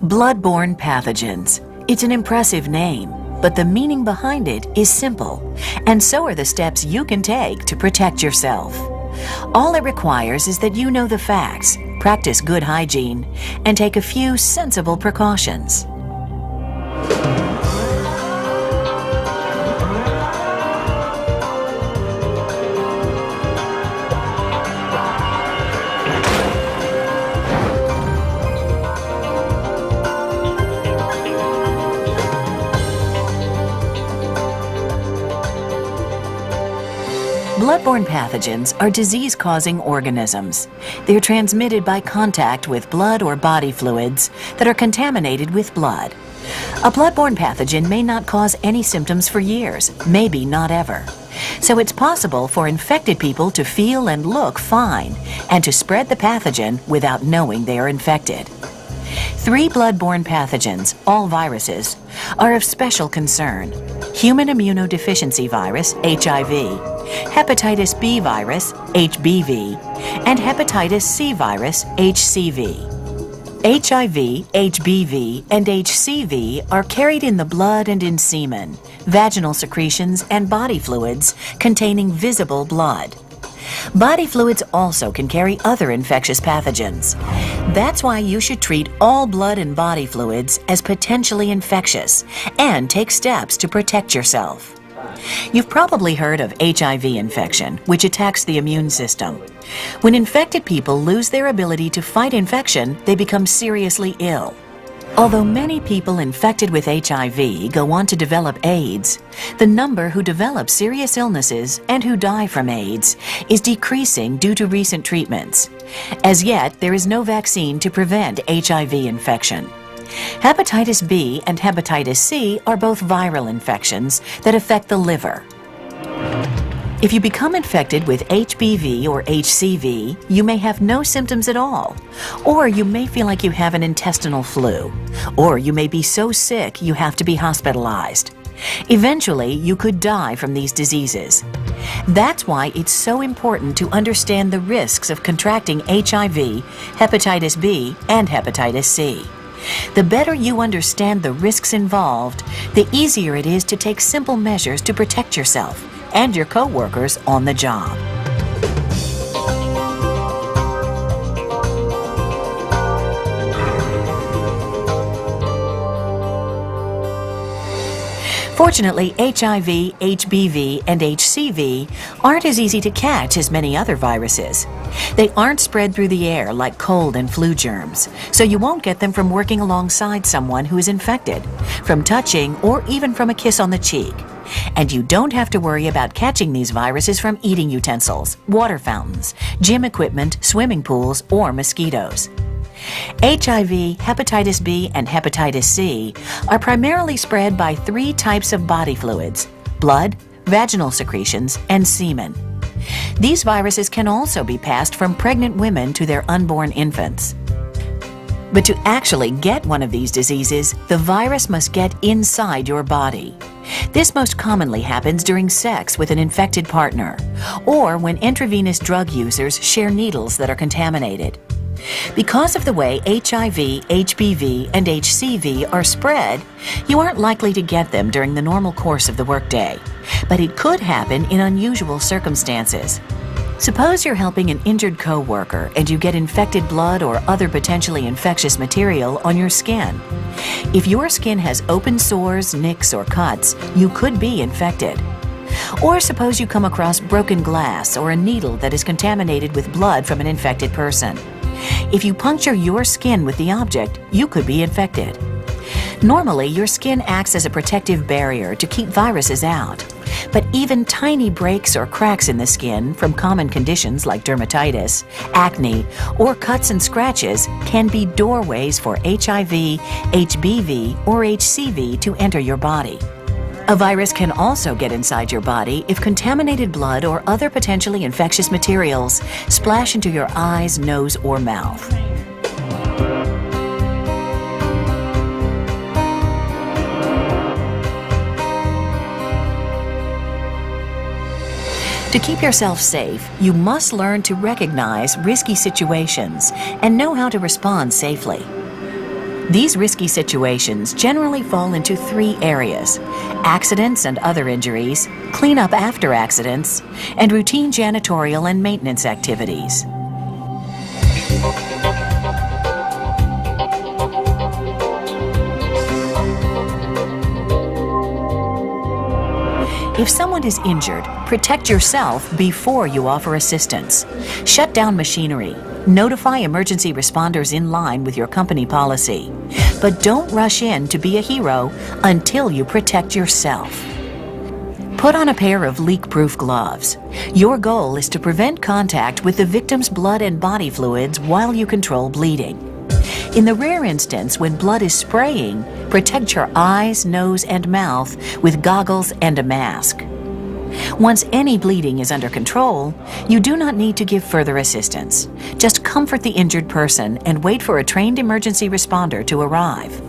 Bloodborne pathogens. It's an impressive name, but the meaning behind it is simple, and so are the steps you can take to protect yourself. All it requires is that you know the facts, practice good hygiene, and take a few sensible precautions. Bloodborne pathogens are disease-causing organisms. They're transmitted by contact with blood or body fluids that are contaminated with blood. A bloodborne pathogen may not cause any symptoms for years, maybe not ever. So it's possible for infected people to feel and look fine and to spread the pathogen without knowing they are infected. 3 bloodborne pathogens, all viruses, are of special concern: human immunodeficiency virus, HIV, hepatitis B virus, HBV, and hepatitis C virus, HCV. HIV, HBV, and HCV are carried in the blood and in semen, vaginal secretions, and body fluids containing visible blood. Body fluids also can carry other infectious pathogens. That's why you should treat all blood and body fluids as potentially infectious and take steps to protect yourself. You've probably heard of HIV infection, which attacks the immune system. When infected people lose their ability to fight infection, they become seriously ill. Although many people infected with HIV go on to develop AIDS, the number who develop serious illnesses and who die from AIDS is decreasing due to recent treatments. As yet, there is no vaccine to prevent HIV infection. Hepatitis B and hepatitis C are both viral infections that affect the liver. If you become infected with HBV or HCV, you may have no symptoms at all, or you may feel like you have an intestinal flu, or you may be so sick you have to be hospitalized. Eventually, you could die from these diseases. That's why it's so important to understand the risks of contracting HIV, hepatitis B, and hepatitis C. The better you understand the risks involved, the easier it is to take simple measures to protect yourself and your co-workers on the job. Fortunately, HIV, HBV, and HCV aren't as easy to catch as many other viruses. They aren't spread through the air like cold and flu germs, so you won't get them from working alongside someone who is infected, from touching, or even from a kiss on the cheek. And you don't have to worry about catching these viruses from eating utensils, water fountains, gym equipment, swimming pools, or mosquitoes. HIV, hepatitis B, and hepatitis C are primarily spread by 3 types of body fluids: blood, vaginal secretions, and semen. These viruses can also be passed from pregnant women to their unborn infants. But to actually get one of these diseases, the virus must get inside your body. This most commonly happens during sex with an infected partner, or when intravenous drug users share needles that are contaminated. Because of the way HIV, HBV, and HCV are spread, you aren't likely to get them during the normal course of the workday, but it could happen in unusual circumstances. Suppose you're helping an injured co-worker and you get infected blood or other potentially infectious material on your skin. If your skin has open sores, nicks, or cuts, you could be infected. Or suppose you come across broken glass or a needle that is contaminated with blood from an infected person. If you puncture your skin with the object, you could be infected. Normally, your skin acts as a protective barrier to keep viruses out. But even tiny breaks or cracks in the skin from common conditions like dermatitis, acne, or cuts and scratches can be doorways for HIV, HBV, or HCV to enter your body. A virus can also get inside your body if contaminated blood or other potentially infectious materials splash into your eyes, nose, or mouth. To keep yourself safe, you must learn to recognize risky situations and know how to respond safely. These risky situations generally fall into 3 areas: accidents and other injuries, cleanup after accidents, and routine janitorial and maintenance activities. If someone is injured, protect yourself before you offer assistance. Shut down machinery. Notify emergency responders in line with your company policy. But don't rush in to be a hero until you protect yourself. Put on a pair of leak-proof gloves. Your goal is to prevent contact with the victim's blood and body fluids while you control bleeding. In the rare instance when blood is spraying, protect your eyes, nose, and mouth with goggles and a mask. Once any bleeding is under control, you do not need to give further assistance. Just comfort the injured person and wait for a trained emergency responder to arrive.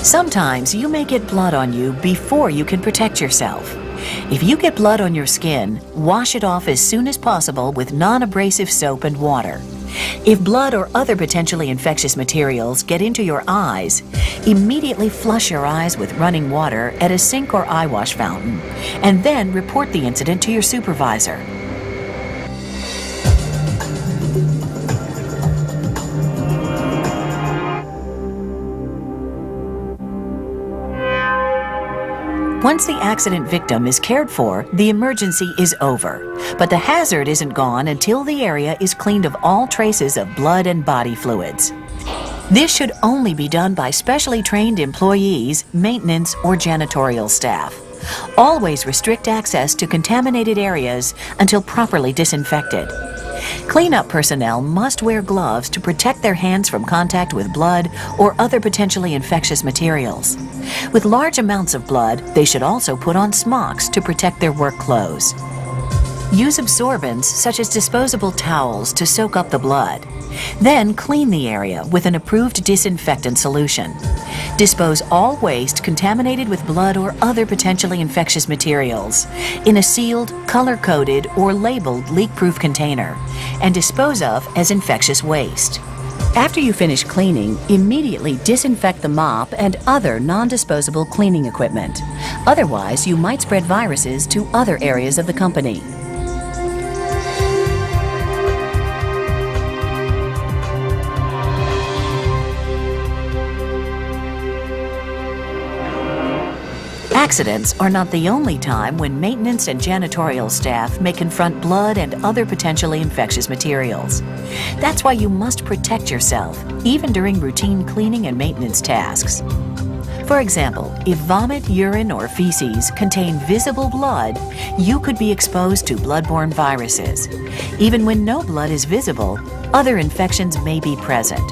Sometimes you may get blood on you before you can protect yourself. If you get blood on your skin, wash it off as soon as possible with non-abrasive soap and water. If blood or other potentially infectious materials get into your eyes, immediately flush your eyes with running water at a sink or eye wash fountain, and then report the incident to your supervisor. Once the accident victim is cared for, the emergency is over. But the hazard isn't gone until the area is cleaned of all traces of blood and body fluids. This should only be done by specially trained employees, maintenance, or janitorial staff. Always restrict access to contaminated areas until properly disinfected. Cleanup personnel must wear gloves to protect their hands from contact with blood or other potentially infectious materials. With large amounts of blood, they should also put on smocks to protect their work clothes. Use absorbents such as disposable towels to soak up the blood. Then clean the area with an approved disinfectant solution. Dispose all waste contaminated with blood or other potentially infectious materials in a sealed, color-coded, or labeled leak-proof container and dispose of as infectious waste. After you finish cleaning, immediately disinfect the mop and other non-disposable cleaning equipment. Otherwise, you might spread viruses to other areas of the company. Accidents are not the only time when maintenance and janitorial staff may confront blood and other potentially infectious materials. That's why you must protect yourself, even during routine cleaning and maintenance tasks. For example, if vomit, urine, or feces contain visible blood, you could be exposed to bloodborne viruses. Even when no blood is visible, other infections may be present.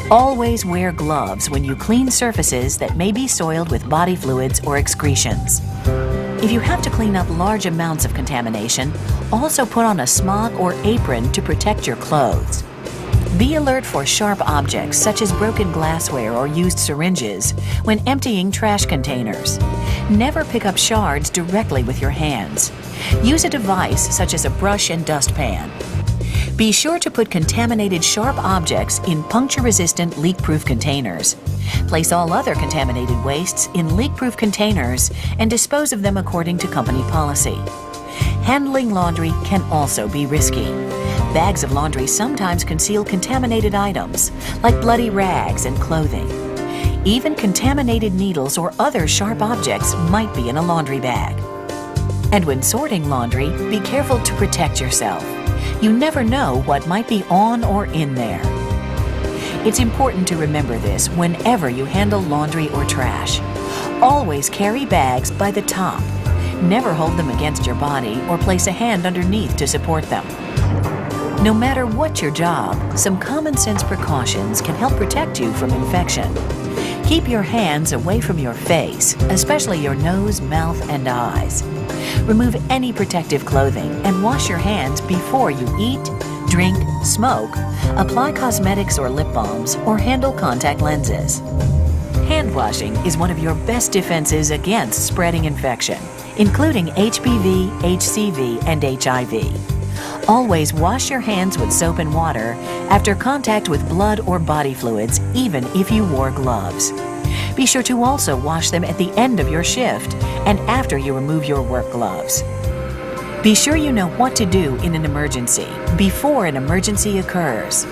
Always wear gloves when you clean surfaces that may be soiled with body fluids or excretions. If you have to clean up large amounts of contamination, also put on a smock or apron to protect your clothes. Be alert for sharp objects such as broken glassware or used syringes when emptying trash containers. Never pick up shards directly with your hands. Use a device such as a brush and dustpan. Be sure to put contaminated sharp objects in puncture-resistant leak-proof containers. Place all other contaminated wastes in leak-proof containers and dispose of them according to company policy. Handling laundry can also be risky. Bags of laundry sometimes conceal contaminated items, like bloody rags and clothing. Even contaminated needles or other sharp objects might be in a laundry bag. And when sorting laundry, be careful to protect yourself. You never know what might be on or in there. It's important to remember this whenever you handle laundry or trash. Always carry bags by the top. Never hold them against your body or place a hand underneath to support them. No matter what your job, some common sense precautions can help protect you from infection. Keep your hands away from your face, especially your nose, mouth, and eyes. Remove any protective clothing and wash your hands before you eat, drink, smoke, apply cosmetics or lip balms, or handle contact lenses. Hand washing is one of your best defenses against spreading infection, including HPV, HCV, and HIV. Always wash your hands with soap and water after contact with blood or body fluids, even if you wore gloves. Be sure to also wash them at the end of your shift and after you remove your work gloves. Be sure you know what to do in an emergency before an emergency occurs.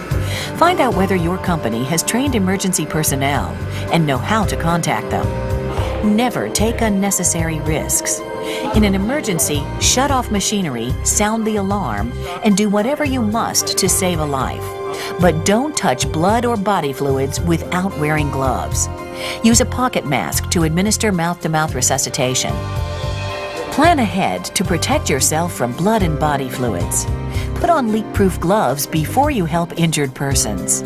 Find out whether your company has trained emergency personnel and know how to contact them. Never take unnecessary risks. In an emergency, shut off machinery, sound the alarm, and do whatever you must to save a life. But don't touch blood or body fluids without wearing gloves. Use a pocket mask to administer mouth-to-mouth resuscitation. Plan ahead to protect yourself from blood and body fluids. Put on leak-proof gloves before you help injured persons.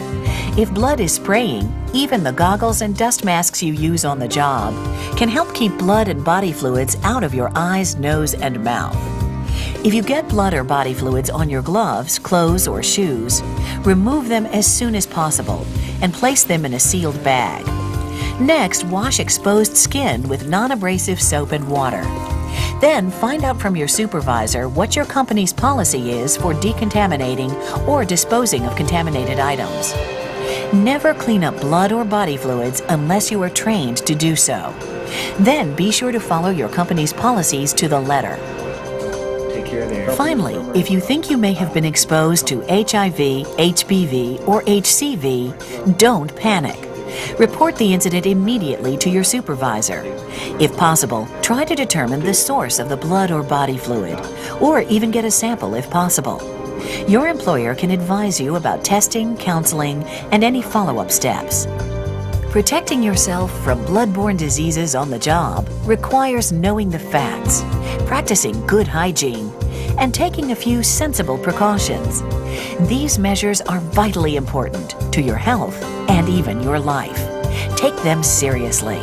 If blood is spraying, even the goggles and dust masks you use on the job can help keep blood and body fluids out of your eyes, nose, and mouth. If you get blood or body fluids on your gloves, clothes, or shoes, remove them as soon as possible and place them in a sealed bag. Next, wash exposed skin with non-abrasive soap and water. Then find out from your supervisor what your company's policy is for decontaminating or disposing of contaminated items. Never clean up blood or body fluids unless you are trained to do so. Then be sure to follow your company's policies to the letter. Finally, if you think you may have been exposed to HIV, HPV, or HCV, don't panic. Report the incident immediately to your supervisor. If possible, try to determine the source of the blood or body fluid, or even get a sample if possible. Your employer can advise you about testing, counseling, and any follow-up steps. Protecting yourself from bloodborne diseases on the job requires knowing the facts, practicing good hygiene, and taking a few sensible precautions. These measures are vitally important to your health and even your life. Take them seriously.